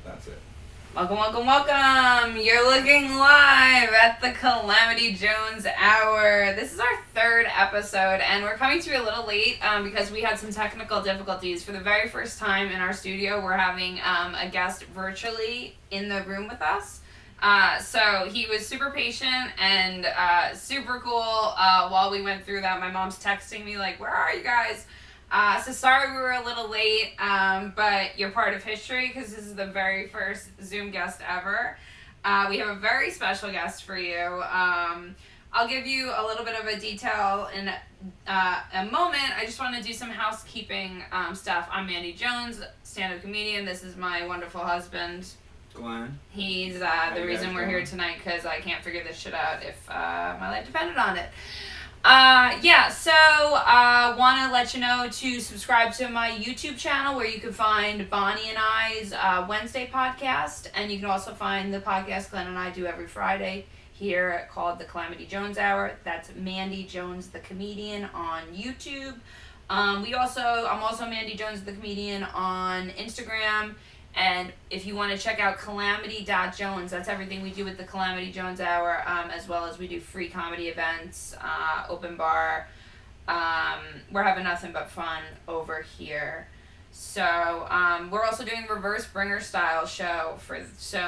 That's it. Welcome, welcome, welcome! You're looking live at the Calamity Jones Hour. This is our third episode, and we're coming to you a little late because we had some technical difficulties. For the very first time in our studio, we're having a guest virtually in the room with us. So he was super patient and super cool while we went through that. My mom's texting me like, where are you guys? So sorry we were a little late, but you're part of history because this is the very first Zoom guest ever. We have a very special guest for you. I'll give you a little bit of a detail in a moment. I just want to do some housekeeping stuff. I'm Mandy Jones, stand-up comedian. This is my wonderful husband, Glen. He's the reason we're here tonight because I can't figure this shit out if my life depended on it. So want to let you know to subscribe to my YouTube channel where you can find Bonnie and I's Wednesday podcast, and you can also find the podcast Glen and I do every Friday here called the Calamity Jones Hour. That's Mandy Jones the Comedian on YouTube. I'm also Mandy Jones the Comedian on Instagram. And if you want to check out calamity.jones, that's everything we do with the Calamity Jones Hour, as well as we do free comedy events, open bar. We're having nothing but fun over here. So we're also doing reverse bringer style show.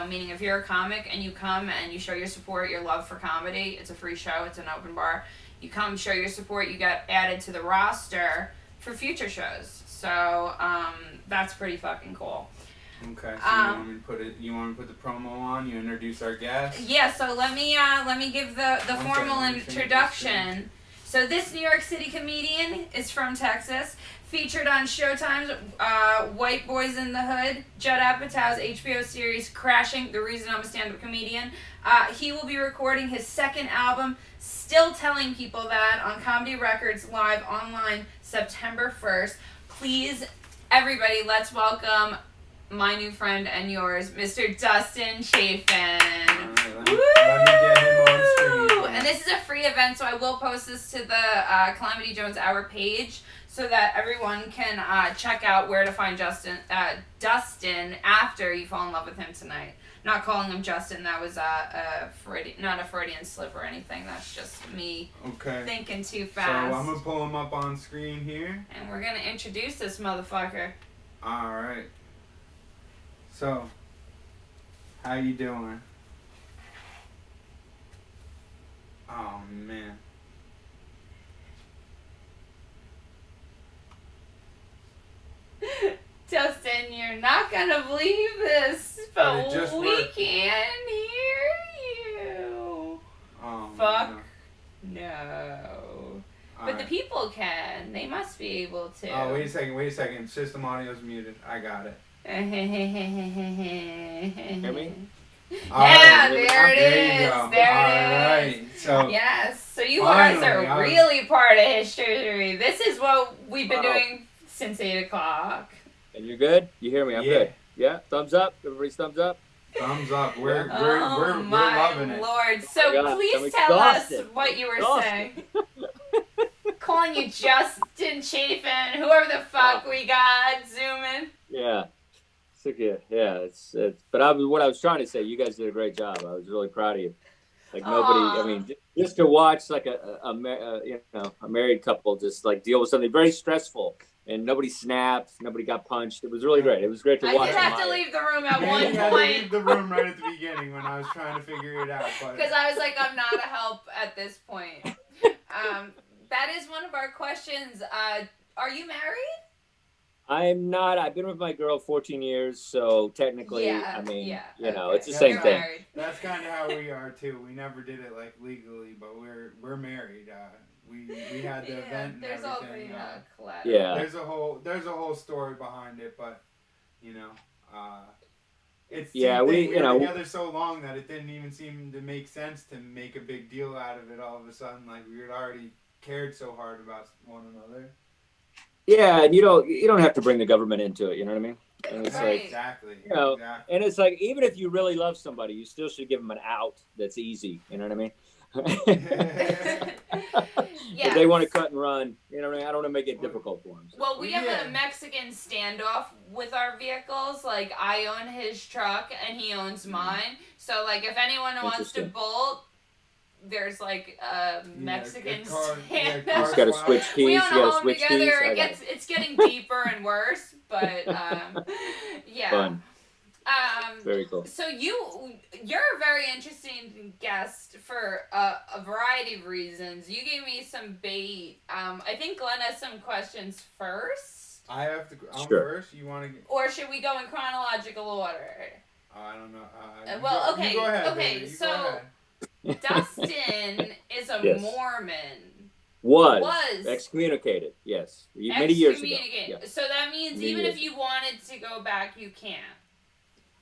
Meaning if you're a comic and you come and you show your support, your love for comedy, it's a free show, it's an open bar. You come, show your support, you get added to the roster for future shows. So that's pretty fucking cool. Okay, so you want me to put the promo on? You introduce our guest? Yeah, so let me give the formal introduction. So this New York City comedian is from Texas, featured on Showtime's White Boys in the Hood, Judd Apatow's HBO series Crashing, The Reason I'm a Stand-Up Comedian. He will be recording his second album, Still Telling People That, on Comedy Records live online September 1st. Please, everybody, let's welcome my new friend and yours, Mr. Dustin Chafin. Let me get him on screen. And this is a free event, so I will post this to the Calamity Jones Hour page so that everyone can check out where to find Dustin after you fall in love with him tonight. Not calling him Justin, that was not a Freudian slip or anything. That's just me thinking too fast. So I'm going to pull him up on screen here. And we're going to introduce this motherfucker. All right. So, how you doing? Oh, man. Justin, you're not gonna believe this, but we can hear you. Oh, fuck no. But the people can. They must be able to. Oh, wait a second. System audio's muted. I got it. Hear me? Yeah, there it is. All right. So yes. So you guys are really part of history. This is what we've been doing since 8 o'clock. And you're good? You hear me? I'm good. Yeah. Thumbs up. Everybody's thumbs up. Thumbs up. We're loving it. Lord. So please tell us what you were saying. Calling you Justin Chafin, whoever the fuck we got zooming. Yeah. It's but what I was trying to say, you guys did a great job. I was really proud of you. Like nobody, I mean, just to watch like a married couple just like deal with something very stressful, and nobody snapped, nobody got punched. It was really great. It was great to watch. I did have to leave the room at one point. I had to leave the room right at the beginning when I was trying to figure it out. Because I was like, I'm not a help at this point. That is one of our questions. Are you married? I'm not. I've been with my girl 14 years, so technically, it's the same thing. Married. That's kind of how we are too. We never did it like legally, but we're married. We had the event and there's everything. There's There's a whole story behind it, but it's we were together so long that it didn't even seem to make sense to make a big deal out of it. All of a sudden, like we had already cared so hard about one another. Yeah, and you don't have to bring the government into it. You know what I mean? And it's like exactly. And it's like even if you really love somebody, you still should give them an out that's easy. You know what I mean? Yeah. If they want to cut and run, you know what I mean? I don't want to make it difficult for them. So. Well, we have a Mexican standoff with our vehicles. Like, I own his truck and he owns mine. So, like, if anyone wants to bolt, there's like a Mexican standoff. You just got to switch keys. We You own a got to home switch together. keys. It's getting deeper and worse, but yeah. Fun. Very cool. So you're a very interesting guest for a variety of reasons. You gave me some bait. I think Glenn has some questions first. I have to. I'm sure. first. You want to? Or should we go in chronological order? I don't know. Okay. You go ahead, okay. Baby. So Dustin is a Mormon. Was excommunicated, yes, many years ago. Yeah. So that means even if you wanted to go back, you can't.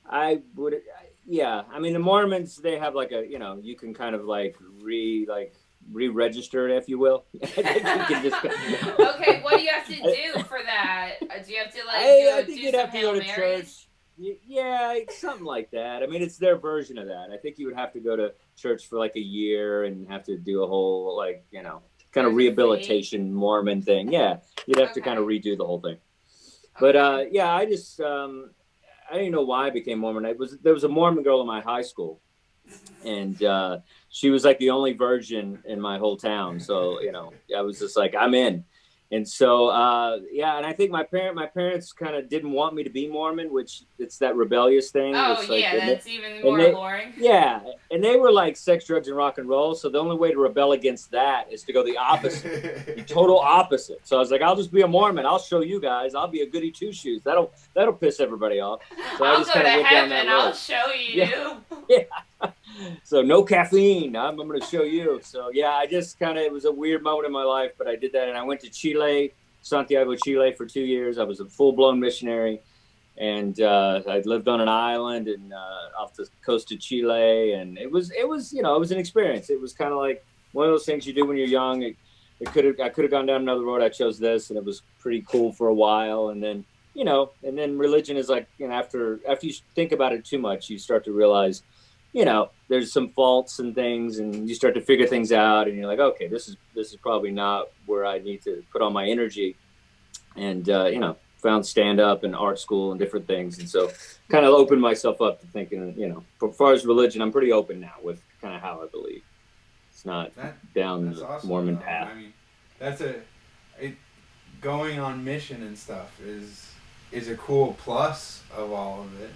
I would, yeah. I mean, the Mormons, they have like a, you can kind of like re-register, if you will. Okay, what do you have to do for that? Do you have to like I think you'd have to go to church. Yeah, something like that. I mean, it's their version of that. I think you would have to go to church for like a year and have to do a whole like, kind of rehabilitation Mormon thing. Yeah, you'd have to kind of redo the whole thing. But yeah, I just I didn't know why I became Mormon. There was a Mormon girl in my high school, and she was like the only virgin in my whole town. So I was just like, I'm in. And so yeah, and I think my parents kind of didn't want me to be Mormon, which it's that rebellious thing. Oh like, yeah, that's even more alluring. Yeah, and they were like sex, drugs, and rock and roll. So the only way to rebel against that is to go the opposite, the total opposite. So I was like, I'll just be a Mormon. I'll show you guys. I'll be a goody two shoes. That'll piss everybody off. So I'll I just go to went down that heaven. road. I'll show you. Yeah. So no caffeine. I'm going to show you. So yeah, I just it was a weird moment in my life, but I did that, and I went to Chile, Santiago, Chile for 2 years. I was a full-blown missionary, and I lived on an island and off the coast of Chile, and it was it was an experience. It was kind of like one of those things you do when you're young. I could have gone down another road. I chose this, and it was pretty cool for a while, and then and then religion is like after you think about it too much, you start to realize there's some faults and things, and you start to figure things out, and you're like, okay, this is probably not where I need to put all my energy. And found stand up and art school and different things, and so kind of opened myself up to thinking, as far as religion, I'm pretty open now with kind of how I believe. It's not down the awesome, Mormon path. I mean, going on mission and stuff is a cool plus of all of it.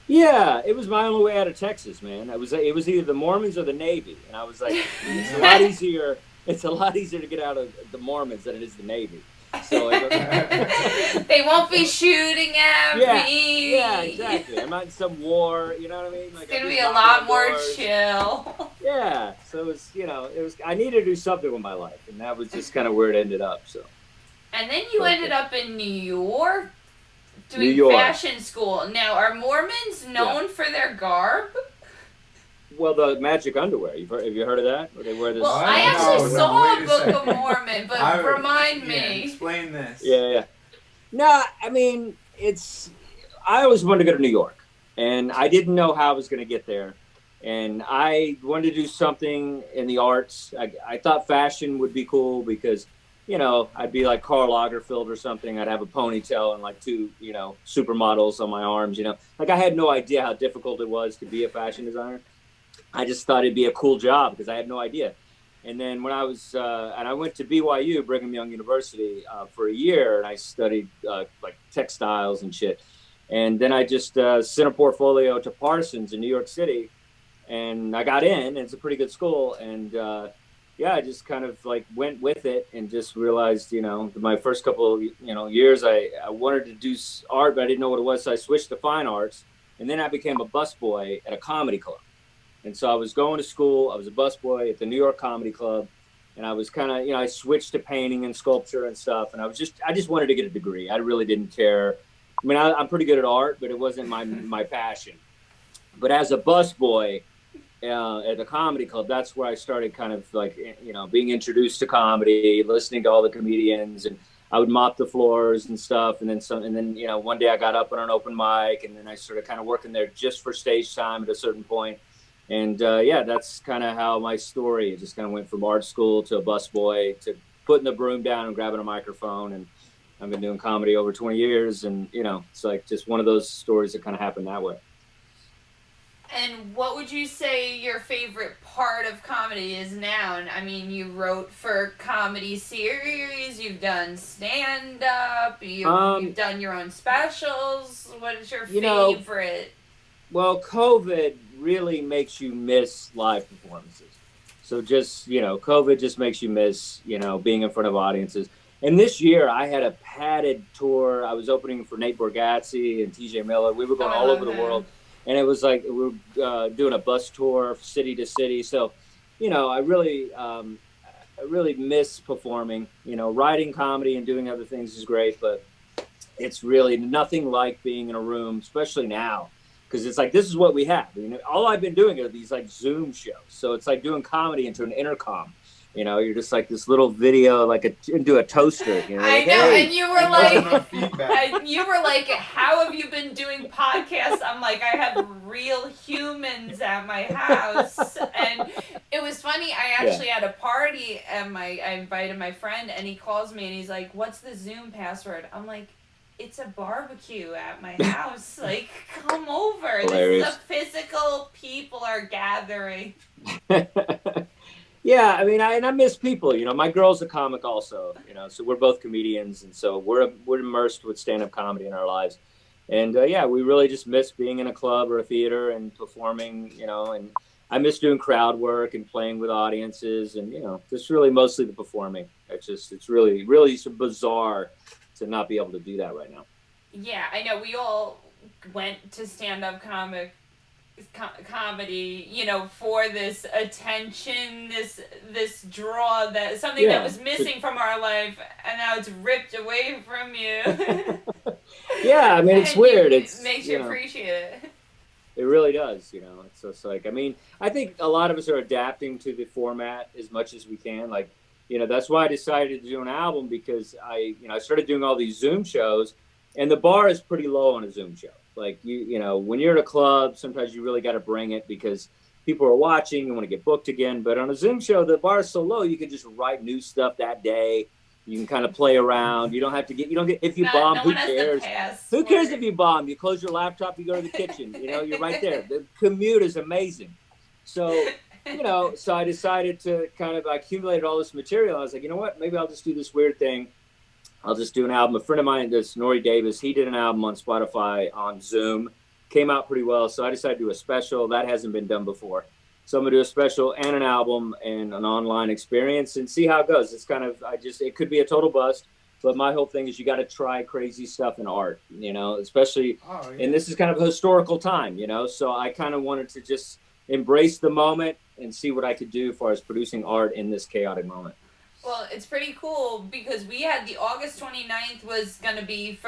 Yeah, it was my only way out of Texas, man. It was either the Mormons or the Navy, and I was like, it's a lot easier. It's a lot easier to get out of the Mormons than it is the Navy. So they won't be shooting at me. Yeah, exactly. I'm not in some war. You know what I mean? Like, it's gonna be a lot more chill. Yeah. So it was. I needed to do something with my life, and that was just kind of where it ended up. So. And then you ended up in New York. Doing fashion school. Now, are Mormons known for their garb? Well, the magic underwear. Have you heard of that? Where they wear this. Well, I actually saw a Book of Mormon, but remind me. Explain this. Yeah. No, I mean, I always wanted to go to New York, and I didn't know how I was going to get there. And I wanted to do something in the arts. I thought fashion would be cool because, I'd be like Karl Lagerfeld or something. I'd have a ponytail and like two, supermodels on my arms, Like I had no idea how difficult it was to be a fashion designer. I just thought it'd be a cool job because I had no idea. And then when I was, and I went to BYU, Brigham Young University, for a year, and I studied like textiles and shit. And then I just sent a portfolio to Parsons in New York City, and I got in. And it's a pretty good school, and yeah, I just kind of like went with it and just realized, my first couple of, years, I wanted to do art, but I didn't know what it was. So I switched to fine arts, and then I became a busboy at a comedy club. And so I was going to school. I was a busboy at the New York Comedy Club, and I was kind of, I switched to painting and sculpture and stuff. And I just wanted to get a degree. I really didn't care. I mean, I'm pretty good at art, but it wasn't my passion. But as a busboy at the comedy club, that's where I started kind of like, being introduced to comedy, listening to all the comedians, and I would mop the floors and stuff. And then one day I got up on an open mic, and then I started kind of working there just for stage time at a certain point. And that's kind of how my story, it just kind of went from art school to a busboy to putting the broom down and grabbing a microphone. And I've been doing comedy over 20 years. And, it's like just one of those stories that kind of happened that way. And what would you say your favorite part of comedy is now? And I mean, you wrote for comedy series, you've done stand-up, you've done your own specials. What is your favorite? Well, COVID really makes you miss live performances. So just, COVID just makes you miss, being in front of audiences. And this year I had a padded tour. I was opening for Nate Bargatze and TJ Miller. We were going all over the world. And it was like we were doing a bus tour city to city. So, I really miss performing. Writing comedy and doing other things is great, but it's really nothing like being in a room, especially now, because it's like this is what we have. All I've been doing are these like Zoom shows. So it's like doing comedy into an intercom. You're just like this little video, into a toaster. I know, hey, and you were like, how have you been doing podcasts? I'm like, I have real humans at my house. And it was funny, I actually had a party, and I invited my friend, and he calls me, and he's like, what's the Zoom password? I'm like, it's a barbecue at my house. Like, come over. Hilarious. This is a physical, people are gathering. Yeah, I mean, I miss people. My girl's a comic also. So we're both comedians, and so we're immersed with stand-up comedy in our lives. And we really just miss being in a club or a theater and performing. And I miss doing crowd work and playing with audiences, and just really mostly the performing. It's really really bizarre to not be able to do that right now. Yeah, I know. We all went to stand-up comedy, for this attention, this draw, that something that was missing from our life, and now it's ripped away from you. Yeah, I mean, it's weird. It makes you appreciate it. It really does, It's just like, I mean, I think a lot of us are adapting to the format as much as we can. Like, that's why I decided to do an album, because I started doing all these Zoom shows, and the bar is pretty low on a Zoom show. Like, when you're at a club, sometimes you really got to bring it because people are watching, you want to get booked again. But on a Zoom show, the bar is so low, you can just write new stuff that day. You can kind of play around. You don't get, if you bomb, who cares? Who cares if you bomb? You close your laptop, you go to the kitchen, you're right there. The commute is amazing. So, so I decided to kind of accumulate all this material. I was like, you know what? Maybe I'll just do this weird thing. I'll just do an album. A friend of mine, this Nori Davis, he did an album on Spotify on Zoom. Came out pretty well. So I decided to do a special. That hasn't been done before. So I'm going to do a special and an album and an online experience and see how it goes. It's kind of, it could be a total bust. But my whole thing is you got to try crazy stuff in art, especially, and this is kind of a historical time, So I kind of wanted to just embrace the moment and see what I could do as far as producing art in this chaotic moment. Well, it's pretty cool because we had the August 29th was going to be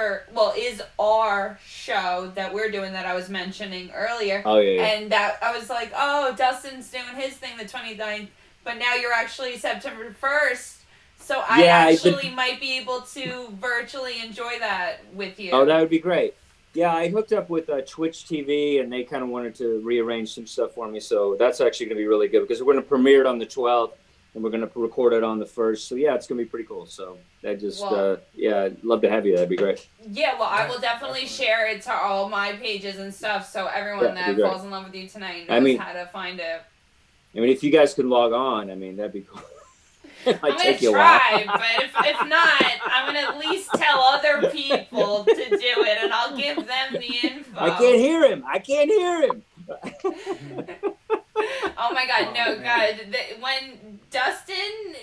is our show that we're doing that I was mentioning earlier. Oh, yeah. And that I was like, Dustin's doing his thing the 29th, but now you're actually September 1st. So I might be able to virtually enjoy that with you. Oh, that would be great. Yeah, I hooked up with Twitch TV, and they kind of wanted to rearrange some stuff for me. So that's actually going to be really good because we're going to premiere it on the 12th. And we're going to record it on the 1st. So, yeah, it's going to be pretty cool. So, I'd love to have you. That'd be great. Yeah, well, I will definitely share it to all my pages and stuff so everyone that falls in love with you tonight knows how to find it. I mean, if you guys could log on, that'd be cool. I'm going to try, but if not, I'm going to at least tell other people to do it, and I'll give them the info. I can't hear him. Oh my God, no, God. When Dustin,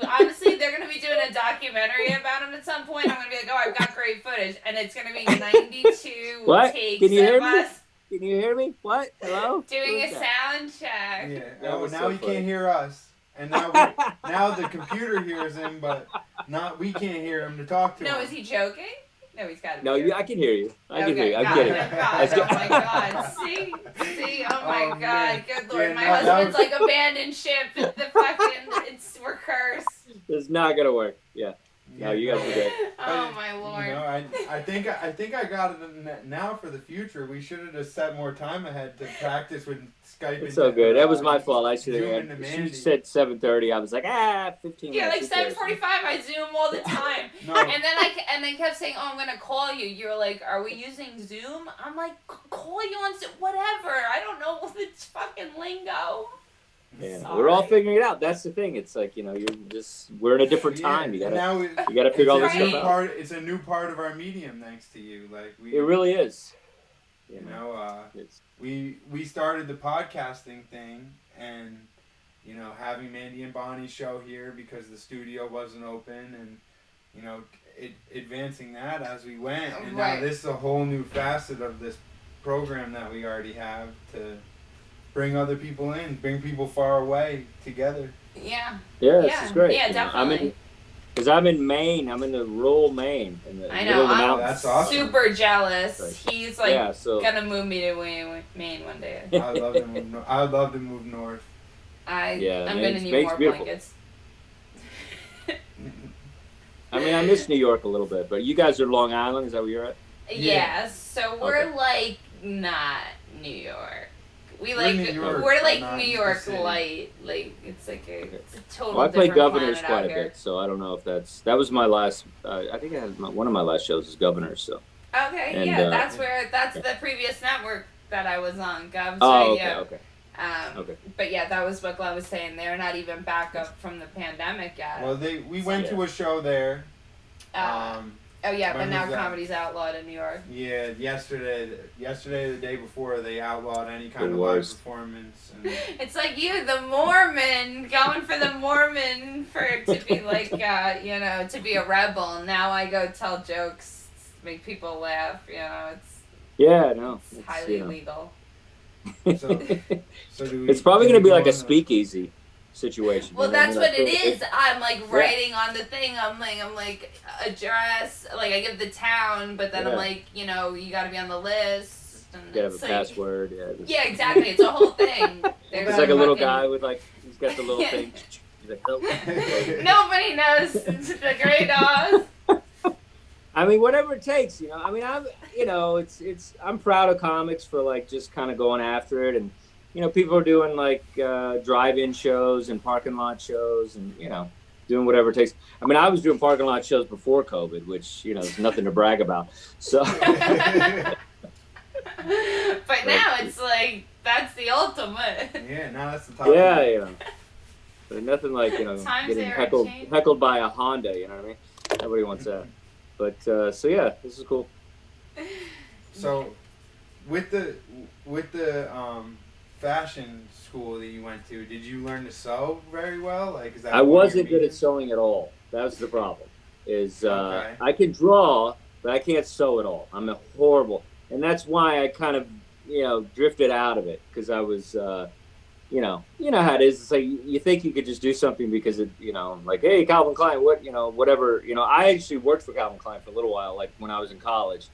honestly, they're going to be doing a documentary about him at some point. I'm going to be like, I've got great footage. And it's going to be 92 what? takes Can you hear of me? us. Can you hear me? What? Hello? Doing a sound check. Yeah, now so you can't hear us. And now the computer hears him, but we can't hear him to talk to him. No, is he joking? No, he's got to be joking. I can hear you. I can hear you. I'm kidding. Oh my God. See? Oh my God. Man. Good Lord. My husband's like abandoned ship. We're cursed. It's not going to work. Yeah. No, you guys were good. Oh my lord. You know, I think I got it now for the future. We should have just set more time ahead to practice with Skype. It's so good. That was my fault. I should Zoom have. into She Mandy. said 7:30. I was like, 15 Yeah, like minutes. 7:45. I Zoom all the time. No. And then they kept saying, "Oh, I'm gonna call you." You're like, "Are we using Zoom?" I'm like, "Call you on whatever." I don't know the fucking lingo. Yeah, Sorry. we're all figuring it out. That's the thing. It's like, you know, we're in a different time. You gotta figure all this stuff out. It's a new part of our medium, thanks to you. Like It really is. You know, we started the podcasting thing, and you know, having Mandy and Bonnie's show here because the studio wasn't open, and you know, advancing that as we went, and now this is a whole new facet of this program that we already have to bring other people in, bring people far away together. Yeah. Yeah, this is great. Yeah, definitely. Because I'm in Maine. I'm in the rural Maine. I know. I'm that's awesome. Super jealous. He's like gonna move me to Maine one day. I'd love to move. I'd love to move north. I'm gonna need more blankets. I mean, I miss New York a little bit, but you guys are Long Island. Is that where you're at? Yeah. So we're like not New York. We're like New York light. Like it's like it's a total. Well, I played different Governors quite a here. bit, so I don't know if that was my last. I think I had one of my last shows was Governors. So. Okay, And, yeah, that's the previous network that I was on, Govs Radio. Okay. Okay. But yeah, that was what Glen was saying. They're not even back up from the pandemic yet. Well, we went to a show there. Oh yeah, but now comedy's outlawed in New York. Yeah, yesterday, the day before, they outlawed any kind of live performance. And it's like you, the Mormon, going for the Mormon to be like, to be a rebel. Now I go tell jokes, make people laugh. You know, it's highly illegal. So it's probably going to be like a speakeasy situation. Well, that's what it is. I'm like writing on the thing. I'm like address. Like I give the town, but then I'm like, you got to be on the list. And you have a password. Yeah, exactly. It's a whole thing. There's like a little guy with he's got the little thing. He's like, oh. Nobody knows the great Oz. I mean, whatever it takes. I mean, I'm proud of comics for like just kind of going after it. And people are doing like drive-in shows and parking lot shows and, doing whatever it takes. I mean, I was doing parking lot shows before COVID, which, is nothing to brag about. So. But now it's like, that's the ultimate. Yeah, now that's the top. Yeah, But nothing like, getting heckled by a Honda, you know what I mean? Nobody wants that. But, so yeah, this is cool. So, with the fashion school that you went to, did you learn to sew very well? Like, is that I wasn't good at sewing at all. That was the problem. I can draw, but I can't sew at all. I'm horrible, and that's why I kind of drifted out of it because I was you know how it is. It's like you think you could just do something because it like, hey, Calvin Klein, whatever. I actually worked for Calvin Klein for a little while, like when I was in college,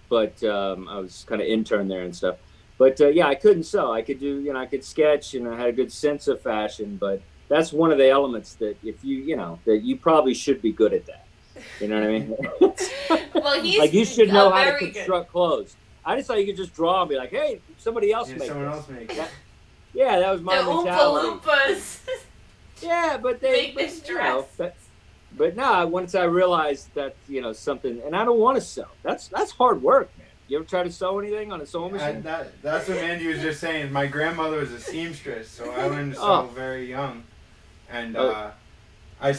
but I was kind of intern there and stuff. But I couldn't sew. I could do, I could sketch, and I had a good sense of fashion. But that's one of the elements that if that you probably should be good at that. You know what I mean? Well, he's like you should know how to construct clothes. I just thought you could just draw and be like, hey, somebody else make someone this. else make that. Yeah, that was my mentality. The Oompa Loompas. Yeah, but they, but no, once I realized that something, and I don't want to sew. That's hard work, man. You ever try to sew anything on a sewing machine? That's what Mandy was just saying. My grandmother was a seamstress, so I learned to sew very young, and I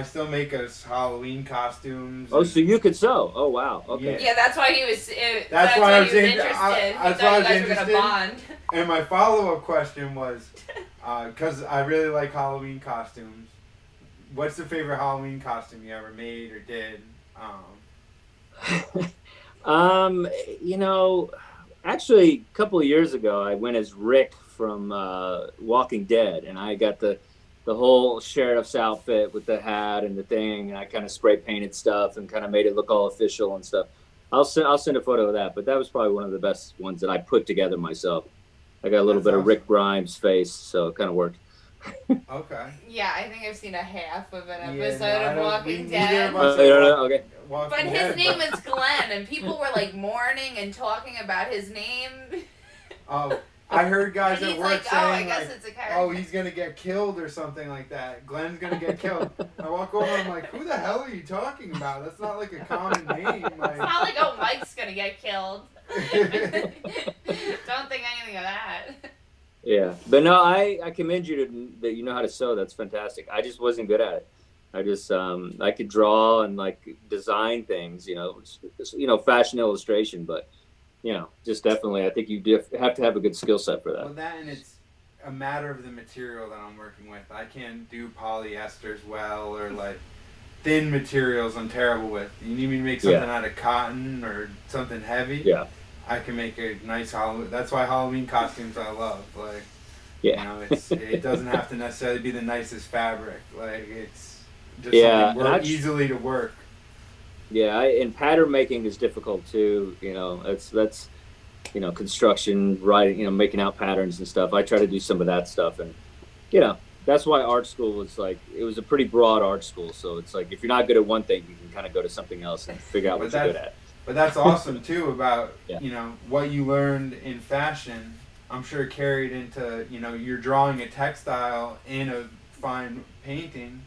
still make us Halloween costumes. Oh, so you could sew? Oh, wow. Okay. Yeah, that's why he was. That's why I was interested. That's why I was interested. And my follow-up question was, because I really like Halloween costumes. What's the favorite Halloween costume you ever made or did? Actually, a couple of years ago, I went as Rick from Walking Dead, and I got the whole sheriff's outfit with the hat and the thing, and I kind of spray painted stuff and kind of made it look all official and stuff. I'll send a photo of that, but that was probably one of the best ones that I put together myself. I got a little bit of Rick Grimes' face, so it kind of worked. Okay. Yeah, I think I've seen a half of an Yeah, episode no, I of don't- Walking neither Dead. of us Okay. Walking But his Dead, name but- is Glenn, and people were like mourning and talking about his name. Oh, I heard guys And at he's work like, oh, I saying guess like, it's a character. "Oh, he's gonna get killed or something like that. Glenn's gonna get killed." I walk over, I'm like, "Who the hell are you talking about? That's not like a common name." Like, It's not like, oh, Mike's gonna get killed. Don't think anything of that. Yeah, but no, I commend you that you know how to sew. That's fantastic. I just wasn't good at it. I just I could draw and like design things, fashion illustration, but just definitely, I think you have to have a good skill set for that. well, that and it's a matter of the material that I'm working with. I can't do polyesters well or like thin materials. I'm terrible with. You need me to make something out of cotton or something heavy. Yeah. I can make a nice Halloween. That's why Halloween costumes I love. Like, it doesn't have to necessarily be the nicest fabric. Like, it's just something easily to work. Yeah, and pattern making is difficult too. That's construction, writing, making out patterns and stuff. I try to do some of that stuff, and that's why art school was like, it was a pretty broad art school. So it's like if you're not good at one thing, you can kind of go to something else and figure out what you're good at. But that's awesome too about what you learned in fashion. I'm sure carried into you're drawing a textile in a fine painting.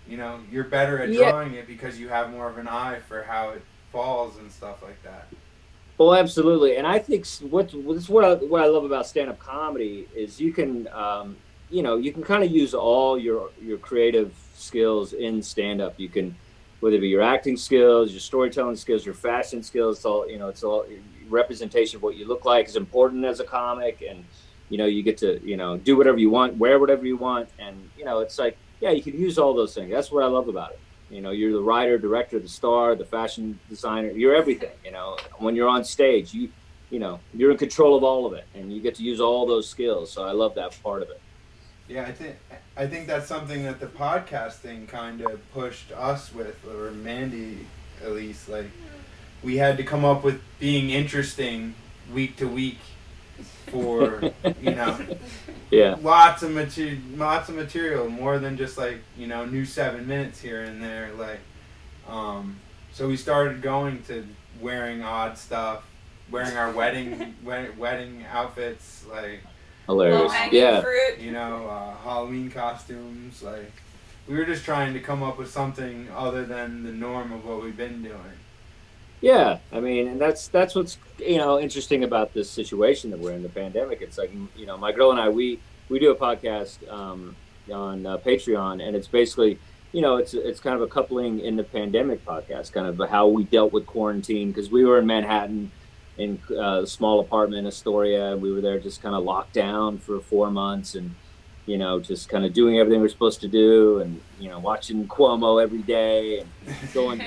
You're better at drawing it because you have more of an eye for how it falls and stuff like that. Well, absolutely, and I think what I love about stand-up comedy is you can you can kind of use all your creative skills in stand-up. You can, whether it be your acting skills, your storytelling skills, your fashion skills, it's all representation of what you look like is important as a comic, and you get to do whatever you want, wear whatever you want, and it's like you can use all those things. That's what I love about it. You're the writer, director, the star, the fashion designer. You're everything. When you're on stage, you're in control of all of it, and you get to use all those skills. So I love that part of it. Yeah, I think that's something that the podcasting kind of pushed us with, or Mandy at least. Like, we had to come up with being interesting week to week for lots of material, more than just like new 7 minutes here and there. Like, so we started going to wearing odd stuff, wearing our wedding outfits, like. Hilarious. Fruit. Halloween costumes. Like, we were just trying to come up with something other than the norm of what we've been doing. Yeah, I mean, and that's what's interesting about this situation that we're in, the pandemic. It's like my girl and I we do a podcast on Patreon, and it's basically it's kind of a coupling in the pandemic podcast, kind of how we dealt with quarantine, because we were in Manhattan in a small apartment in Astoria, and we were there just kind of locked down for 4 months, and just kind of doing everything we're supposed to do, and watching Cuomo every day, and going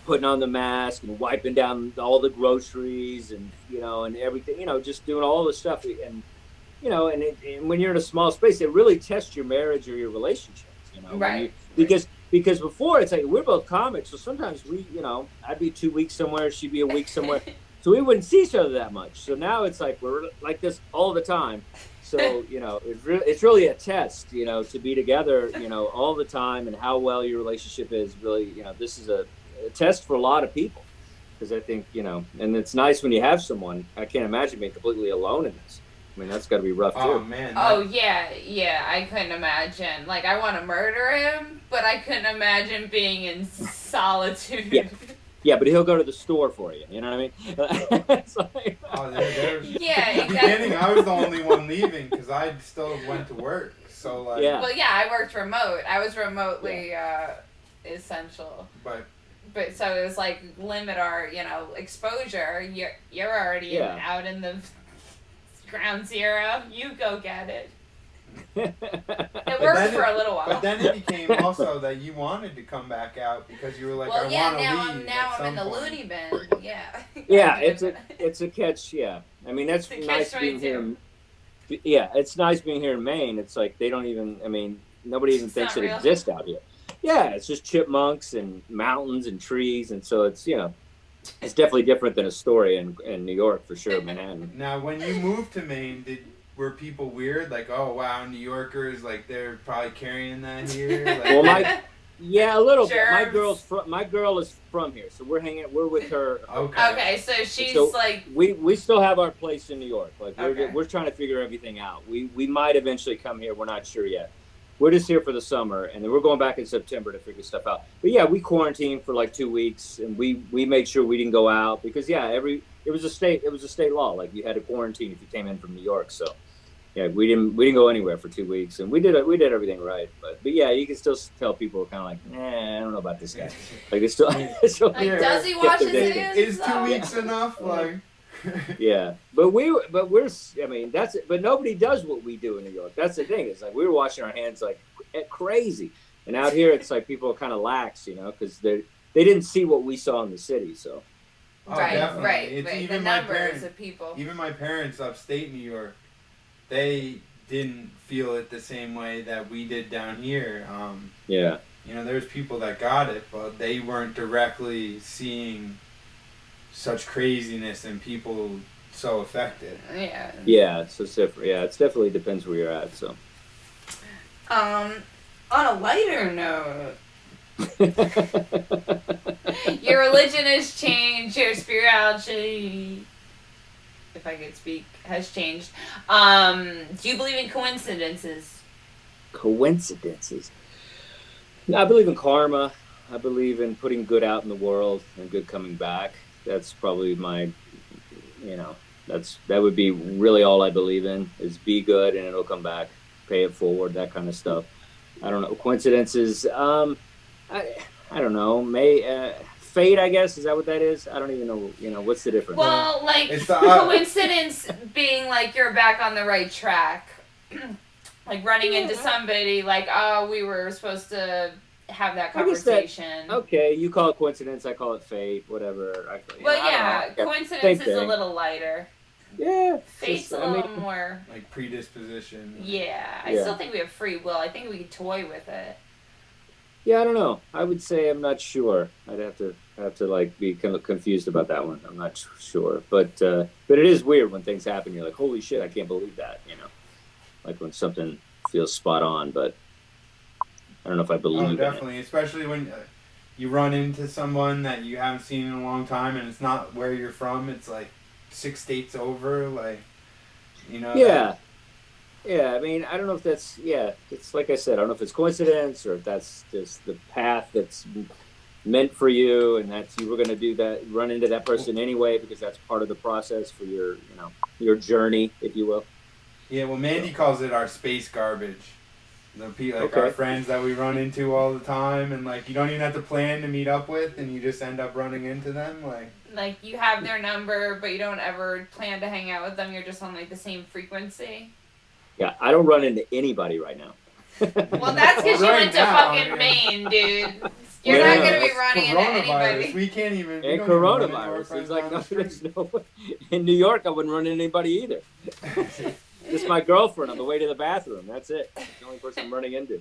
putting on the mask and wiping down all the groceries, and and everything, just doing all the stuff, and and when you're in a small space, it really tests your marriage or your relationships, right? Because before, it's like we're both comics, so sometimes we I'd be 2 weeks somewhere, she'd be a week somewhere. So we wouldn't see each other that much. So now it's like we're like this all the time. So it's really a test, to be together, all the time, and how well your relationship is. Really, this is a test for a lot of people, because I think and it's nice when you have someone. I can't imagine being completely alone in this. I mean, that's got to be rough too. Oh man. Oh yeah. I couldn't imagine. Like, I want to murder him, but I couldn't imagine being in solitude. Yeah. Yeah, but he'll go to the store for you. You know what I mean? It's like, there's yeah, in the beginning, I was the only one leaving because I still went to work. So like. Yeah. Well, yeah, I worked remote. I was remotely essential. But so it was like limit our exposure. You're already out in the ground zero. You go get it. It worked for a little while. But then it became also that you wanted to come back out because you were like, I want to leave. Now I'm in the loony bin. Yeah. Yeah, it's a catch. Yeah, I mean that's nice being here. Yeah, it's nice being here in Maine. It's like they don't even. I mean, nobody even thinks it exists out here. Yeah, it's just chipmunks and mountains and trees, and so it's it's definitely different than Astoria in New York for sure, Manhattan. Now, when you moved to Maine, were people weird? Like, oh wow, New Yorkers, like they're probably carrying that here. Like, Well, yeah, a little bit. Germs. My girl is from here, so we're with her. Okay, so she's so like, we still have our place in New York. Like Okay. we're trying to figure everything out. We might eventually come here. We're not sure yet. We're just here for the summer, and then we're going back in September to figure stuff out. But yeah, we quarantined for like 2 weeks, and we made sure we didn't go out because it was a state law. Like you had to quarantine if you came in from New York. So yeah, we didn't go anywhere for 2 weeks, and we did everything right. But yeah, you can still tell people kind of like, I don't know about this guy. Like it's still, like does he wash his hands? Is 2 weeks enough? Like. Yeah, but I mean, but nobody does what we do in New York. That's the thing. It's like we were washing our hands like crazy, and out here it's like people are kind of lax, because they didn't see what we saw in the city. So, right. It's right. even The numbers of people. Even my parents upstate New York, they didn't feel it the same way that we did down here. Yeah. There's people that got it, but they weren't directly seeing such craziness and people so affected. Yeah. Yeah, it's so different. Yeah, it definitely depends where you're at. So. On a lighter note, your religion has changed. Your spirituality, if I could speak, has changed. Do you believe in coincidences? Coincidences? I believe in karma. I believe in putting good out in the world and good coming back. That's probably my, that would be really all I believe in is be good and it'll come back, pay it forward, that kind of stuff. I don't know. Coincidences. I don't know. Fate, I guess. Is that what that is? I don't even know. What's the difference? Well, like coincidence being like you're back on the right track. Like running into somebody like, oh, we were supposed to have that conversation. Okay, you call it coincidence, I call it fate, whatever. Coincidence is a little lighter. Yeah. Fate's a little more... like predisposition. Yeah, I still think we have free will. I think we can toy with it. Yeah, I don't know. I would say I'm not sure. I'd have to like be kind of confused about that one. I'm not sure. But it is weird when things happen. You're like, holy shit, I can't believe that, Like when something feels spot on, but I don't know if I believe it. Oh, definitely. Especially when you run into someone that you haven't seen in a long time and it's not where you're from. It's like 6 states over, like, Yeah. Yeah, I mean, I don't know if that's, it's like I said, I don't know if it's coincidence or if that's just the path that's meant for you and that you were going to do that, run into that person anyway, because that's part of the process for your journey, if you will. Yeah, well, Mandy calls it our space garbage. Our friends that we run into all the time, and like you don't even have to plan to meet up with, and you just end up running into them. Like you have their number, but you don't ever plan to hang out with them. You're just on like the same frequency. Yeah, I don't run into anybody right now. Well, that's because you went to fucking Maine, dude. You're not going to be running into anybody. We can't even. And coronavirus. It's like, there's no. In New York, I wouldn't run into anybody either. Just my girlfriend on the way to the bathroom. That's it. That's the only person I'm running into.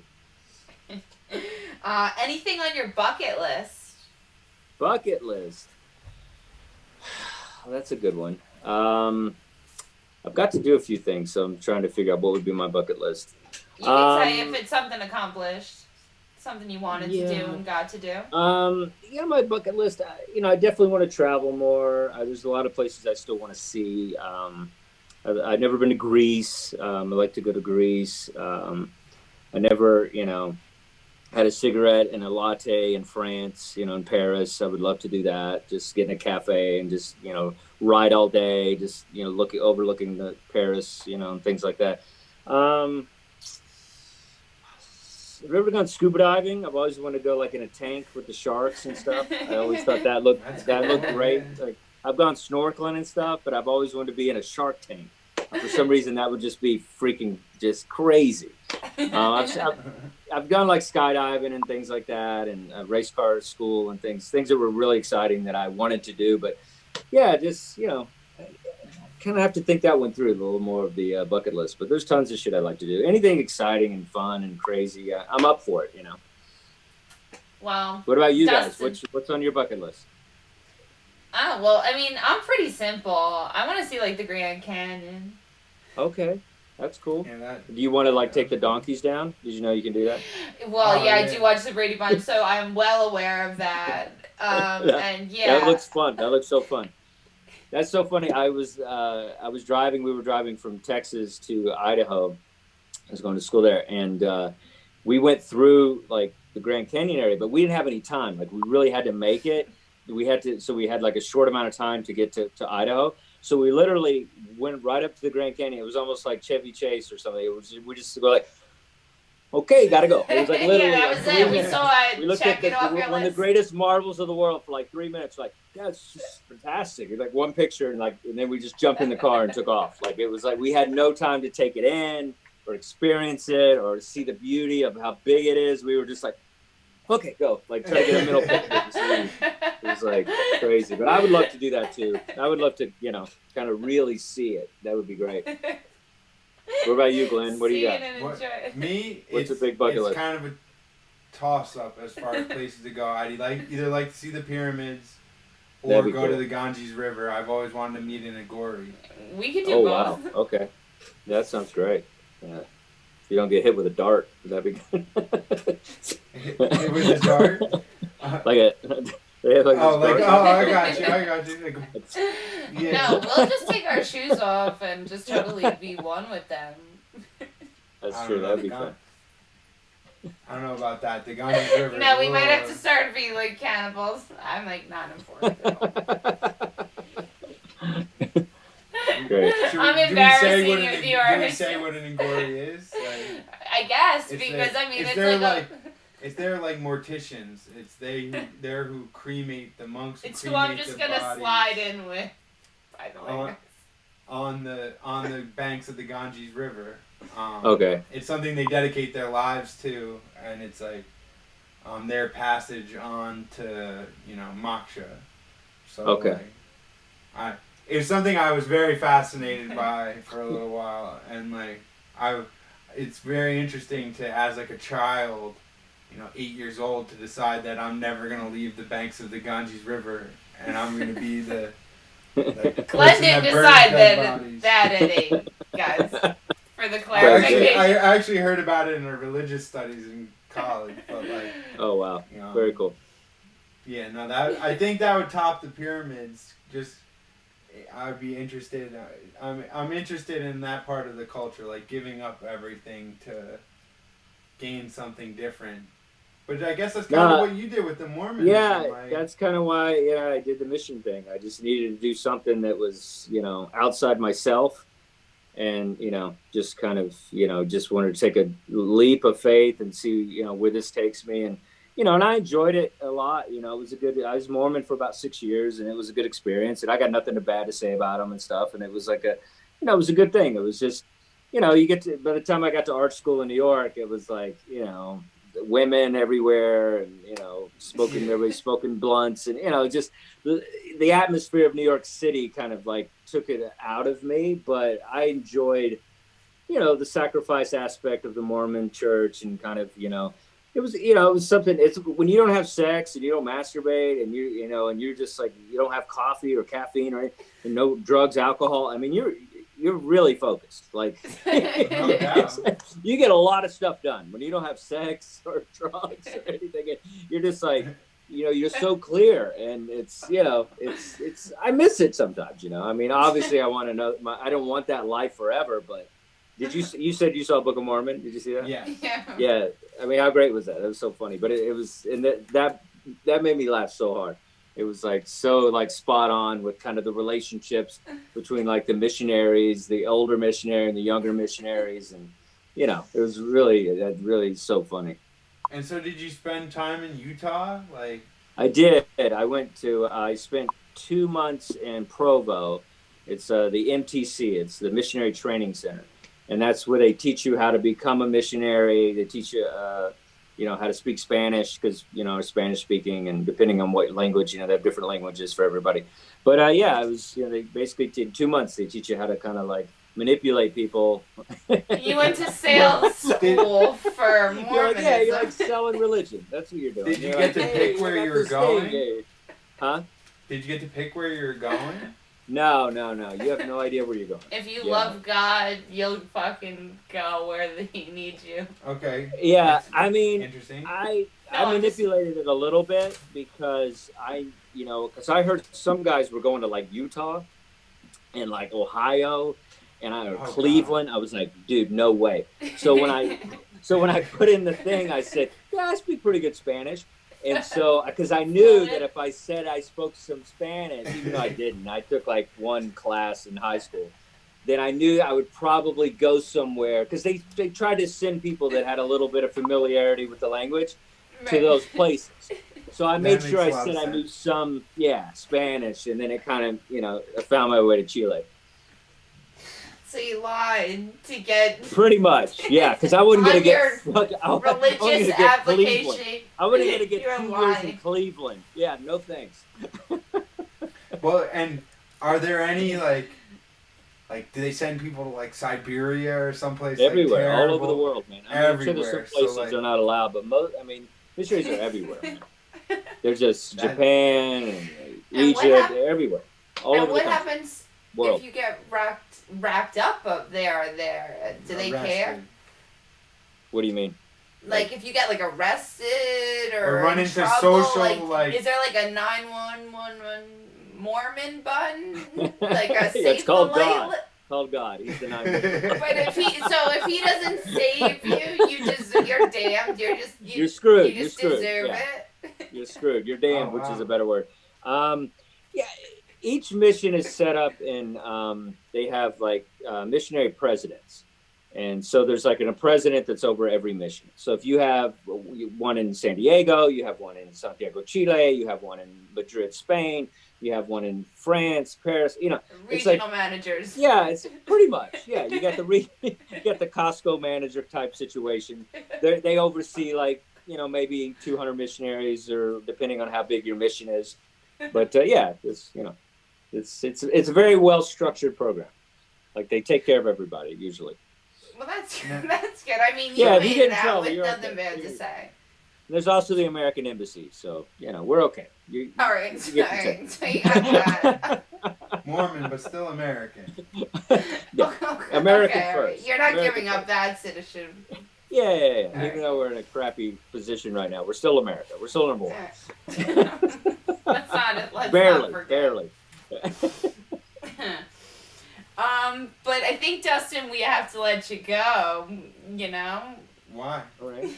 Anything on your bucket list? Bucket list. That's a good one. I've got to do a few things, so I'm trying to figure out what would be my bucket list. You can say if it's something accomplished, something you wanted to do and got to do. My bucket list. I definitely want to travel more. There's a lot of places I still want to see. I've never been to Greece. I'd like to go to Greece. I never, had a cigarette and a latte in France, in Paris. I would love to do that. Just get in a cafe and just, ride all day. Just, overlooking the Paris, and things like that. Have you ever gone scuba diving? I've always wanted to go like in a tank with the sharks and stuff. I always thought that looked great. Like, I've gone snorkeling and stuff, but I've always wanted to be in a shark tank. For some reason, that would just be freaking just crazy. I've gone like skydiving and things like that, and race car school and things that were really exciting that I wanted to do. But yeah, just kind of have to think that one through, a little more of the bucket list. But there's tons of shit I'd like to do. Anything exciting and fun and crazy, I'm up for it. Wow. What about you guys? What's on your bucket list? Oh, well, I mean, I'm pretty simple. I want to see, like, the Grand Canyon. Okay. That's cool. Yeah, do you want to like take the donkeys down? Did you know you can do that? Well, yeah, I do watch the Brady Bunch, so I'm well aware of that. And that looks fun. That looks so fun. That's so funny. I was driving. We were driving from Texas to Idaho. I was going to school there, and we went through like the Grand Canyon area, but we didn't have any time. Like we really had to make it. We had like a short amount of time to get to Idaho. So we literally went right up to the Grand Canyon. It was almost like Chevy Chase or something. We just go like, okay, gotta go. It was like literally that like was 3 it. minutes. We saw it. We looked Check at it off your one of list. the greatest marvels of the world for like 3 minutes. Like, yeah, it's just fantastic. It's like one picture, and then we just jumped in the car and took off. Like it was like we had no time to take it in or experience it or see the beauty of how big it is. We were just like, okay, go. Like try to get a middle picture to see. It was like crazy. But I would love to do that too. I would love to, kind of really see it. That would be great. What about you, Glenn? What do you got? What's a big bucket list? It's kind of a toss-up as far as places to go. I'd either like to see the pyramids or go to the Ganges River. I've always wanted to meet an Agori. We could do both. Wow. Okay. That sounds great. Yeah. If you don't get hit with a dart, that'd be good. Hit with a dart? I got you. Yeah. No, we'll just take our shoes off and just totally be one with them. That's true. That'd be fun. I don't know about that. The Ganges River. No, we might have to start being like cannibals. I'm like not informed at all. Great. I'm embarrassing you with yours. Can we say what an Ngori is? I guess, because it's they're like morticians. It's they're who cremate the monks. It's who I'm just gonna slide in with. By the way, on the banks of the Ganges River. Okay. It's something they dedicate their lives to, and it's like their passage on to moksha. So okay. It was something I was very fascinated by for a little while, and it's very interesting to, as like a child, 8 years old, to decide that I'm never gonna leave the banks of the Ganges River, and I'm gonna be the Glen didn't decide that at 8, guys. For the clarification, I actually heard about it in our religious studies in college, but oh wow, very cool. Yeah, no, I think that would top the pyramids. Just I'd be interested. I'm interested in that part of the culture, like giving up everything to gain something different. But I guess that's kind of what you did with the Mormons. Yeah, that's kind of why I did the mission thing. I just needed to do something that was outside myself, and just kind of just wanted to take a leap of faith and see where this takes me. And and I enjoyed it a lot. It was I was Mormon for about 6 years, and it was a good experience. And I got nothing bad to say about them and stuff. And it was like it was a good thing. It was just, you get to, by the time I got to art school in New York, it was like, women everywhere, and everybody smoking blunts, and just the atmosphere of New York City kind of like took it out of me. But I enjoyed, the sacrifice aspect of the Mormon church, and kind of, it was something. It's when you don't have sex and you don't masturbate, and and you're just like, you don't have coffee or caffeine or anything, and no drugs, alcohol. I mean, you're really focused. Like you get a lot of stuff done when you don't have sex or drugs or anything. You're just like, you're so clear, and it's I miss it sometimes. I mean, obviously I want to know. I don't want that life forever, but. You said you saw Book of Mormon? Did you see that? Yeah. Yeah. I mean, how great was that? It was so funny, but it was, and that made me laugh so hard. It was like so like spot on with kind of the relationships between like the missionaries, the older missionary and the younger missionaries, and it was really so funny. And so, did you spend time in Utah? I did. I spent 2 months in Provo. It's the MTC. It's the Missionary Training Center. And that's where they teach you how to become a missionary. They teach you, how to speak Spanish, because, Spanish speaking, and depending on what language, they have different languages for everybody. But I was, they basically did 2 months. They teach you how to kind of like manipulate people. You went to sales school for Mormonism. You're like selling religion. That's what you're doing. Did you get to pick where you were going? Huh? Did you get to pick where you were going? No. You have no idea where you're going. If you love God, you'll fucking go where He needs you. Okay. Yeah, I mean, interesting. I manipulated it a little bit because because I heard some guys were going to like Utah and like Ohio and Cleveland. God. I was like, dude, no way. So when I put in the thing, I said, yeah, I speak pretty good Spanish. And so, because I knew that if I said I spoke some Spanish, even though I didn't, I took like one class in high school, then I knew I would probably go somewhere, because they tried to send people that had a little bit of familiarity with the language to those places. So I made sure I said I knew some, Spanish, and then it kind of, I found my way to Chile. So you lied to get... Pretty much, yeah, because I wasn't going to get... religious application. I wasn't going to get 2 years in Cleveland. Yeah, no thanks. Well, and are there any, like, do they send people to, like, Siberia or someplace? Everywhere, like, all over the world, man. I'm sure there's some places they're not allowed, but missionaries are everywhere, man. They're just Japan and Egypt, they're everywhere. All over the country. And what happens if you get wrapped up there? Do they care? What do you mean? Like if you get like arrested or run into trouble, social is there like a 911 Mormon button? Like a safe it's called God. Called God. He's the 911. But if he doesn't save you, you're damned. You're screwed. You just deserve it. You're screwed. You're damned, which is a better word. Each mission is set up in, they have like missionary presidents. And so there's like a president that's over every mission. So if you have one in San Diego, you have one in Santiago, Chile, you have one in Madrid, Spain, you have one in France, Paris, regional it's like, managers. Yeah, it's pretty much. Yeah, you got the Costco manager type situation. They oversee like, maybe 200 missionaries, or depending on how big your mission is. But it's a very well structured program. Like they take care of everybody usually. Well, that's good. I mean, if made you get it in out trouble, with you're nothing okay. bad to say. There's also the American Embassy, so we're okay. All right. So you got that. Mormon, but still American. American first. You're not American giving up that citizenship. Yeah. Even though we're in a crappy position right now, we're still America. We're still number one. Let's not forget. Barely. But I think, Dustin, we have to let you go, Why? All right.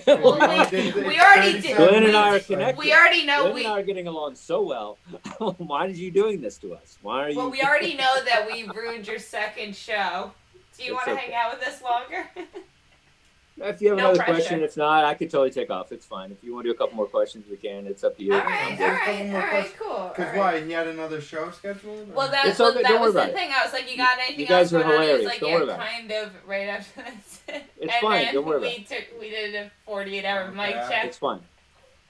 Well, we already did. Glen and I are connected. We already know Glen and I are getting along so well. Why did you doing this to us? Why are you? Well, we already know that we ruined your second show. Do you want to hang out with us longer? If you have another question, if not, I could totally take off. It's fine. If you want to do a couple more questions, we can. It's up to you. All right, cool. Because why? He had another show scheduled? Well, that was the thing. I was like, you got anything else going on? He was like, kind of right after this. It's fine. Don't worry about it. We did a 48-hour mic check. It's fine.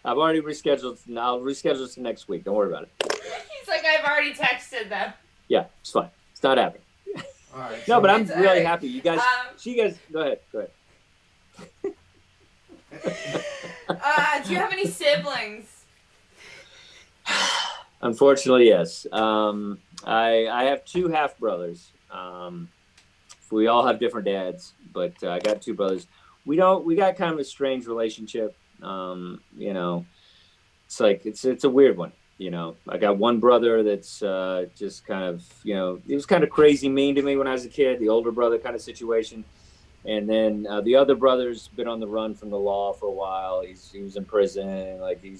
I've already rescheduled. I'll reschedule it to next week. Don't worry about it. He's like, I've already texted them. Yeah, it's fine. It's not happening. All right. No, but I'm really happy. You guys, go ahead. Do you have any siblings? Unfortunately, yes. I have 2 half brothers. We all have different dads, but I got 2 brothers. We got kind of a strange relationship. It's like it's a weird one. I got one brother that's just kind of he was kind of crazy mean to me when I was a kid. The older brother kind of situation. And then the other brother's been on the run from the law for a while. He was in prison. Like he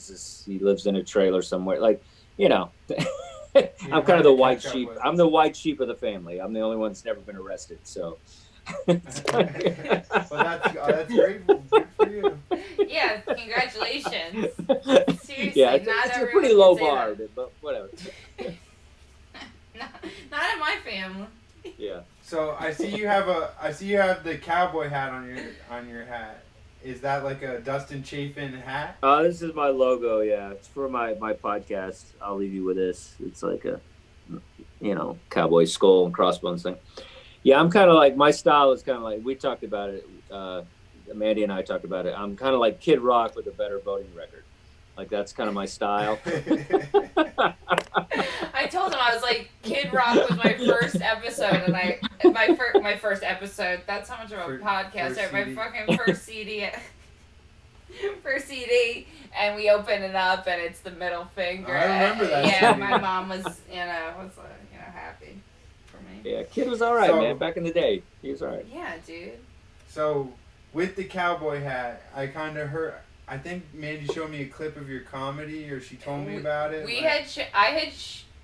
lives in a trailer somewhere. Like, I'm kind of the white sheep. I'm the white sheep of the family. I'm the only one that's never been arrested. So. Well, that's great. Good for you. Yeah, congratulations. Seriously, yeah, it's a pretty low bar, but whatever. Not in my family. Yeah. So I see you have the cowboy hat on your hat. Is that like a Dustin Chafin hat? This is my logo. Yeah, it's for my podcast. I'll leave you with this. It's like a cowboy skull and crossbones thing. Yeah, I'm kind of like, my style is kind of like, we talked about it. Mandy and I talked about it. I'm kind of like Kid Rock with a better voting record. Like that's kind of my style. I told him, I was like, Kid Rock was my first episode, and my first episode. That's how much of a podcast. My fucking first CD. First CD, and we open it up, and it's the middle finger. I remember that. Yeah, CD. my mom was, happy for me. Yeah, Kid was all right, man. Back in the day, he was all right. Yeah, dude. So with the cowboy hat, I kind of heard. I think Mandy showed me a clip of your comedy, or she told me about it. I had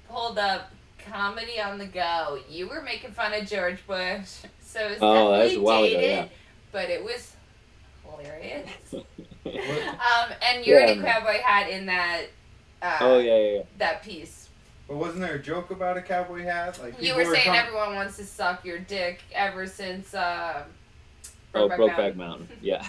pulled up Comedy on the Go. You were making fun of George Bush, so it was definitely dated, but it was hilarious. And you're in a cowboy hat in that. That piece. But wasn't there a joke about a cowboy hat? Like you were saying everyone wants to suck your dick ever since. Brokeback Mountain. Yeah.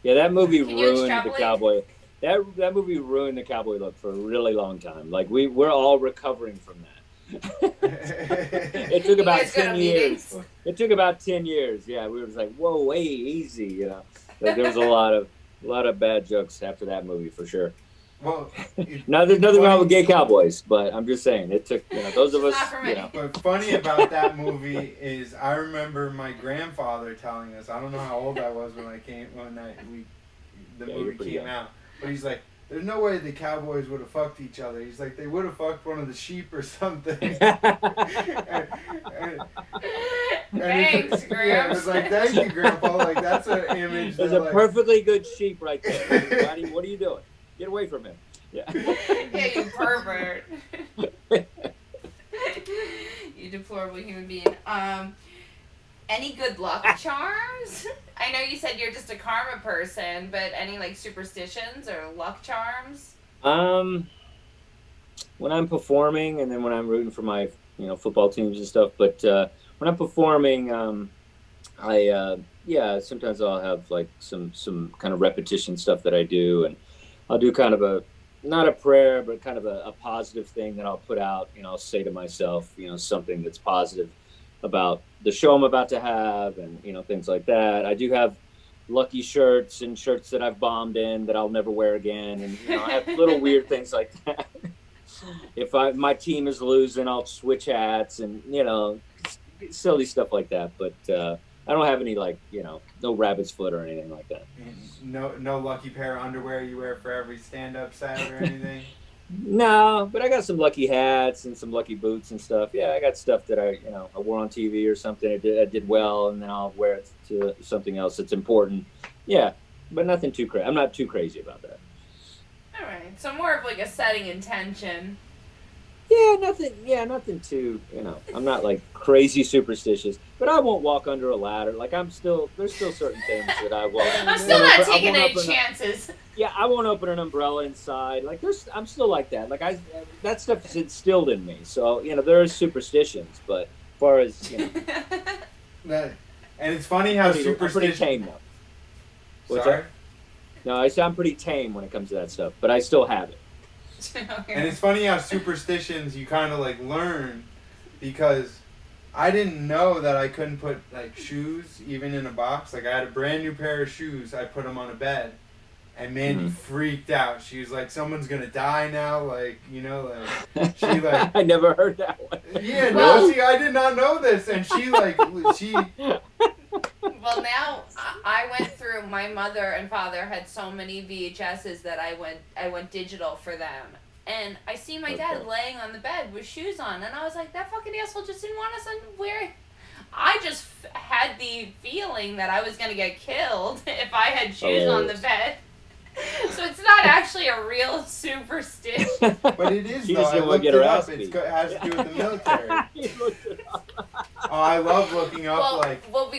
Yeah, that movie ruined the cowboy. That movie ruined the cowboy look for a really long time. Like we're all recovering from that. It took about 10 years. It took about 10 years. Yeah, we were just like, whoa, way easy, you know. Like, there was a lot of bad jokes after that movie for sure. Well, now there's nothing wrong with gay cowboys, but I'm just saying it took those of us. But funny about that movie is I remember my grandfather telling us. I don't know how old I was when the movie came out, but he's like, "There's no way the cowboys would have fucked each other." He's like, "They would have fucked one of the sheep or something." Thanks, Grandpa. Yeah, it was like, "Thank you, Grandpa." Like that's an image. There's a perfectly good sheep right there. Buddy, what are you doing? Get away from him. Yeah. Yeah, you pervert. You deplorable human being. Any good luck charms? I know you said you're just a karma person, but any like superstitions or luck charms? When I'm performing and then when I'm rooting for my football teams and stuff, but when I'm performing, sometimes I'll have like some kind of repetition stuff that I do, and I'll do kind of not a prayer, but kind of a positive thing that I'll put out. I'll say to myself, something that's positive about the show I'm about to have, and things like that. I do have lucky shirts and shirts that I've bombed in that I'll never wear again, and I have little weird things like that. If my team is losing, I'll switch hats and silly stuff like that. But I don't have any no rabbit's foot or anything like that. No lucky pair of underwear you wear for every stand-up set or anything? No, but I got some lucky hats and some lucky boots and stuff. Yeah, I got stuff that I wore on TV or something. I did well, and then I'll wear it to something else that's important. Yeah, but nothing too crazy. I'm not too crazy about that. All right, so more of like a setting intention. Yeah, nothing too, I'm not like crazy superstitious, but I won't walk under a ladder. Like there's still certain things that I won't. I'm still not taking any chances. I won't open an umbrella inside. Like I'm still like that. Like that stuff is instilled in me. So, there is superstitions, but as far as, and it's funny how I'm pretty tame though. What's Sorry? That? No, I'm pretty tame when it comes to that stuff, but I still have it. And it's funny how superstitions you kind of like learn, because I didn't know that I couldn't put like shoes even in a box. Like I had a brand new pair of shoes, I put them on a bed, and Mandy freaked out. She was like, "Someone's gonna die now," like she like. I never heard that one. Yeah, no, see, I did not know this, and she. Well, now I went through. My mother and father had so many VHSs that I went digital for them, and I see my dad laying on the bed with shoes on, and I was like, that fucking asshole just didn't want us wearing. I just had the feeling that I was gonna get killed if I had shoes on the bed. So it's not actually a real superstition. But it is, though. I looked it up. It has to do with the military. Oh, I love looking up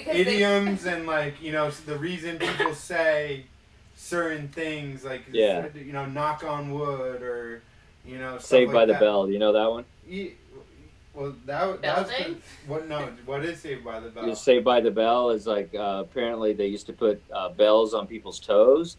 idioms and the reason people say certain things, like knock on wood or stuff Saved by like the Bell. You know that one? Well, that's what is Saved by the Bell? Saved by the Bell is like apparently they used to put bells on people's toes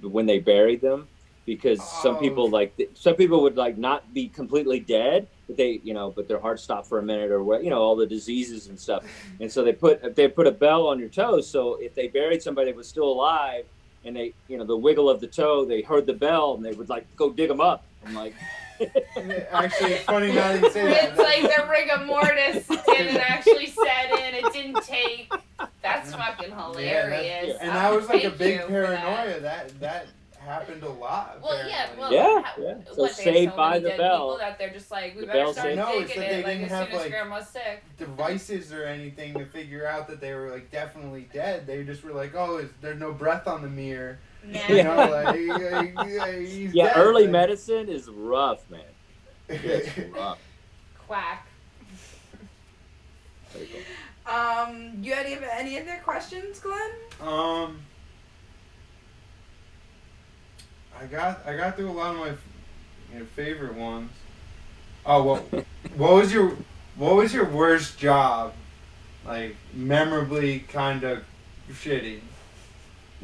when they buried them, because some people would like not be completely dead, but they but their heart stopped for a minute, or what, all the diseases and stuff, and so they put a bell on your toes, so if they buried somebody that was still alive and they, the wiggle of the toe, they heard the bell and they would like go dig them up. I'm like, actually, it's funny now that you say that. It's like the rigor mortis didn't actually set in. It didn't take. That's fucking hilarious. Yeah, and that was like a big paranoia. That happened a lot. Well, apparently. yeah. So Saved by the Bell. That they're just like, we The better bell start saved. taking They it like didn't as have soon as like grandma's sick. devices or anything to figure out that they were like definitely dead. They just were like, oh, there's no breath on the mirror. Nah. You know, like he's Yeah, dead. early like, medicine is rough, man. It's rough. Quack. Very cool. You any other questions, Glenn? I got through a lot of my favorite ones. Oh well, what was your worst job? Like memorably kind of shitty.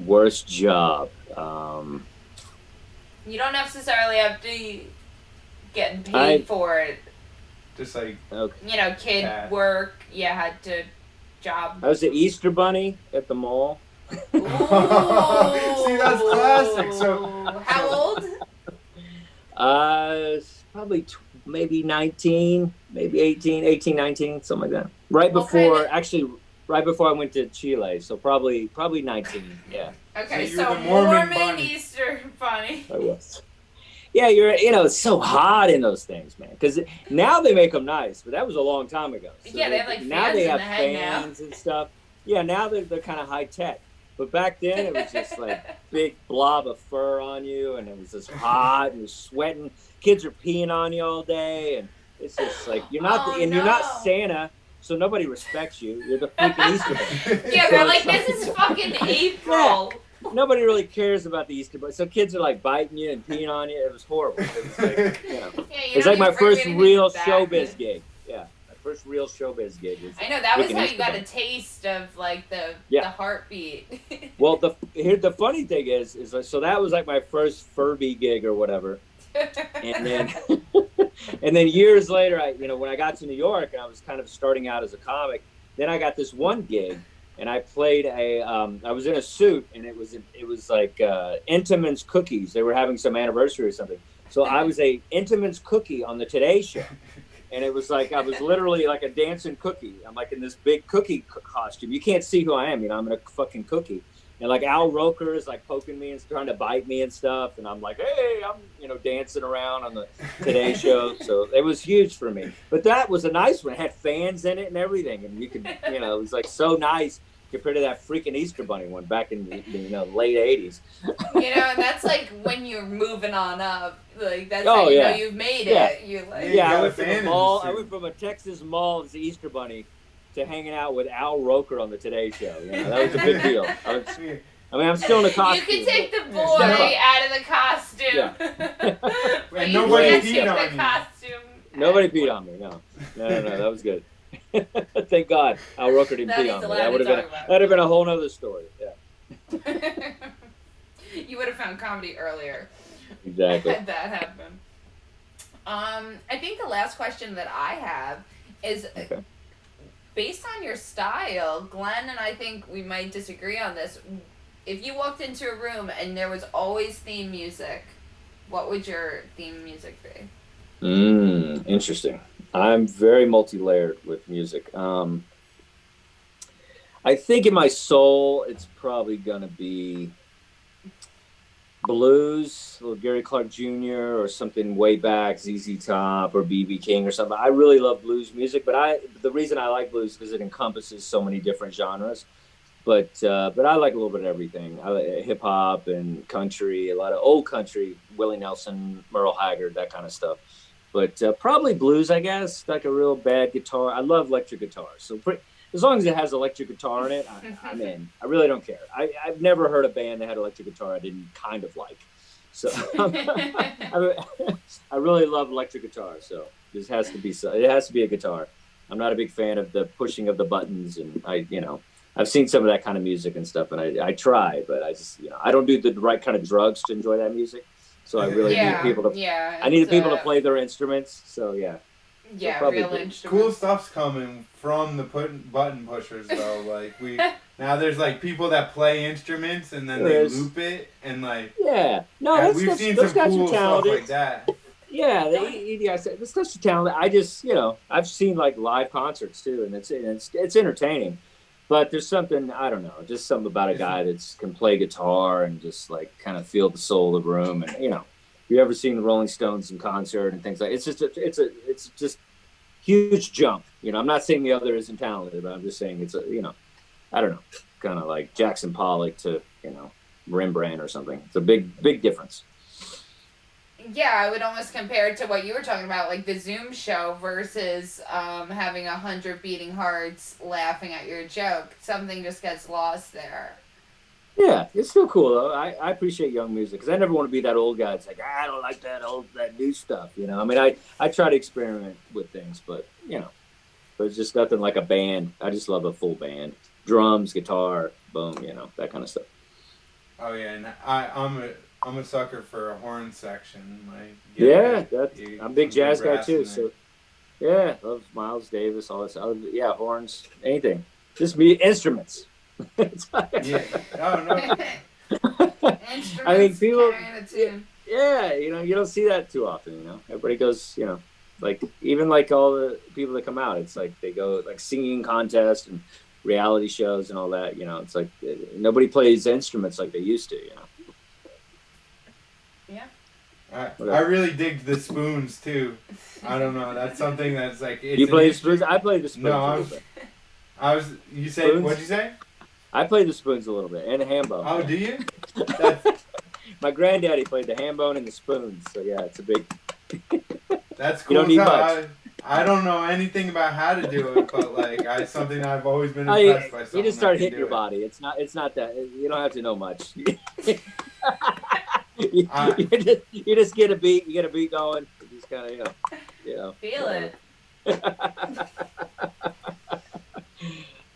Worst job. You don't necessarily have to get paid for it. Just like Okay. Kid work. You had to job. I was the Easter Bunny at the mall. Ooh. See, that's classic. So How old? Probably maybe 19, maybe 18, 19, something like that. Right before I went to Chile, so probably 19. Yeah. Okay, So you're so the Mormon Mormon bunny. Easter bunny. I was. Yeah, it's so hot in those things, man. Because now they make them nice, but that was a long time ago. So Yeah, they have like now fans they in have the head now. fans and stuff. Yeah, now they're kind of high tech. But back then it was just like big blob of fur on you, and it was just hot and you're sweating. Kids are peeing on you all day, and it's just like you're not you're not Santa, so nobody respects you. You're the freaking Easter Bunny. Yeah, So they're like, it's this is fucking April. Nobody really cares about the Easter Bunny. So kids are like biting you and peeing on you. It was horrible. It was like, Yeah, it's like my first real showbiz gig. Yeah, my first real showbiz gig. I know, that was freaking how Easter you got Bunny. a taste of like the heartbeat. Well, the funny thing is so that was like my first Furby gig or whatever, and then and then years later, when I got to New York and I was kind of starting out as a comic, then I got this one gig, and I played I was in a suit, and it was like Entenmann's cookies. They were having some anniversary or something, so I was a Entenmann's cookie on the Today Show. And it was like I was literally like a dancing cookie. I'm like in this big cookie costume. You can't see who I am. I'm in a fucking cookie. And like Al Roker is like poking me and trying to bite me and stuff. And I'm like, hey, I'm dancing around on the Today Show. So it was huge for me. But that was a nice one. It had fans in it and everything. And you could, it was like so nice compared to that freaking Easter Bunny one back in the late 80s. And that's like when you're moving on up. Like that's how you know you've made it. You like I went from a mall. I went from a Texas mall as the Easter Bunny to hanging out with Al Roker on the Today Show. That was a big deal. I'm still in the costume. You can take the boy out of the costume. And nobody peed on you. Nobody peed on me. No, that was good. Thank God Al Roker didn't pee on me. That'd have been a whole nother story. Yeah. You would have found comedy earlier. Exactly. Had that happen. I think the last question that I have is based on your style, Glenn, and I think we might disagree on this. If you walked into a room and there was always theme music, what would your theme music be? Interesting. I'm very multi-layered with music. I think in my soul, it's probably gonna be blues, little Gary Clark Jr. or something way back, ZZ Top or B.B. King or something. I really love blues music, but the reason I like blues is because it encompasses so many different genres. But I like a little bit of everything. I like hip hop and country, a lot of old country, Willie Nelson, Merle Haggard, that kind of stuff. But probably blues, I guess, like a real bad guitar. I love electric guitars, so as long as it has electric guitar in it, I'm in. I really don't care. I've never heard a band that had electric guitar I didn't kind of like. So I really love electric guitar. So it has to be a guitar. I'm not a big fan of the pushing of the buttons, and I've seen some of that kind of music and stuff, and I try, but I just I don't do the right kind of drugs to enjoy that music. So I really need people to. Yeah. I need people to play their instruments. So yeah. Yeah, real instruments. Cool stuff's coming from the button pushers though. Like now there's like people that play instruments and then they loop it and like we've seen those some guys cool are talented. Stuff like that. Yeah, this stuff's talented. I just I've seen like live concerts too, and it's entertaining. But there's something, I don't know, just something about a guy that can play guitar and just like kind of feel the soul of the room. And you ever seen the Rolling Stones in concert and things like it's just huge jump. I'm not saying the other isn't talented, but I'm just saying it's I don't know, kind of like Jackson Pollock to Rembrandt or something. It's a big difference. Yeah, I would almost compare it to what you were talking about, like the Zoom show versus having 100 beating hearts laughing at your joke. Something just gets lost there. Yeah, it's still cool though. I appreciate young music because I never want to be that old guy. It's like I don't like that new stuff. I mean, I try to experiment with things, but but it's just nothing like a band. I just love a full band, drums, guitar, boom, that kind of stuff. Oh yeah, and I'm a sucker for a horn section. I'm a big jazz guy too. So yeah, love Miles Davis, all this. Yeah, horns, anything. Just instruments. Yeah. Oh no. Instruments. I mean, people. Yeah, you don't see that too often. Everybody goes. Like even like all the people that come out, it's like they go like singing contests and reality shows and all that. It's like nobody plays instruments like they used to. Yeah. I really dig the spoons too. I don't know. That's something that's like. You play the spoons? I play the spoons. No, You say spoons? What'd you say? I play the spoons a little bit and the ham bone. Oh, do you? My granddaddy played the ham bone and the spoons. So yeah, it's a big. That's cool. You don't need much. I don't know anything about how to do it, but like something I've always been impressed by. You just start hitting your body. It's not that. You don't have to know much. You just get a beat. You get a beat going. You just kind of feel it.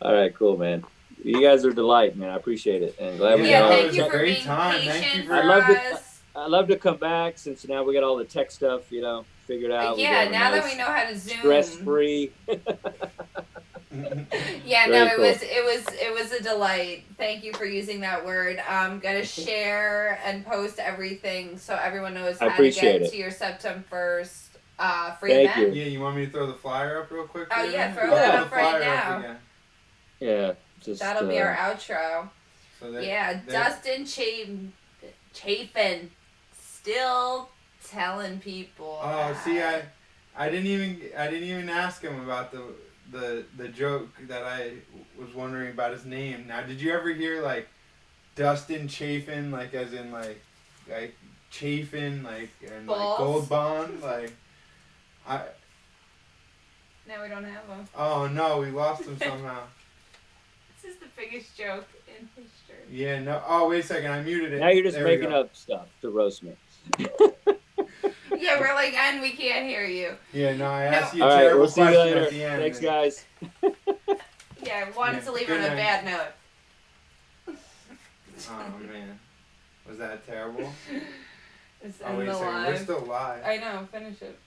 All right, cool, man. You guys are a delight, man. I appreciate it, and glad we thank you for being patient for us. I'd love to come back since now we got all the tech stuff, figured out. Yeah, now that we know how to Zoom, stress free. Yeah, no, it was a delight. Thank you for using that word. I'm gonna share and post everything so everyone knows how to get to your September 1st free event. Yeah, you want me to throw the flyer up real quick? Oh yeah, throw that up right now. Yeah, that'll be our outro. So Dustin Chafin, still telling people. Oh, see, I didn't even ask him about the joke that I was wondering about his name. Now, did you ever hear like Dustin Chafin, like as in like Chafin, like and balls? Like Gold Bond, like Now we don't have him. Oh no, we lost him somehow. This is the biggest joke in history. Yeah, no. Oh, wait a second. I muted it. Now you're just making up stuff to roast me. Yeah, we're like, and we can't hear you. Yeah, no, I asked you a terrible question at the end. Thanks, guys. Yeah, wanted to leave on a bad note. Oh, man. Was that terrible? It's wait a second. We're still live. I know. Finish it.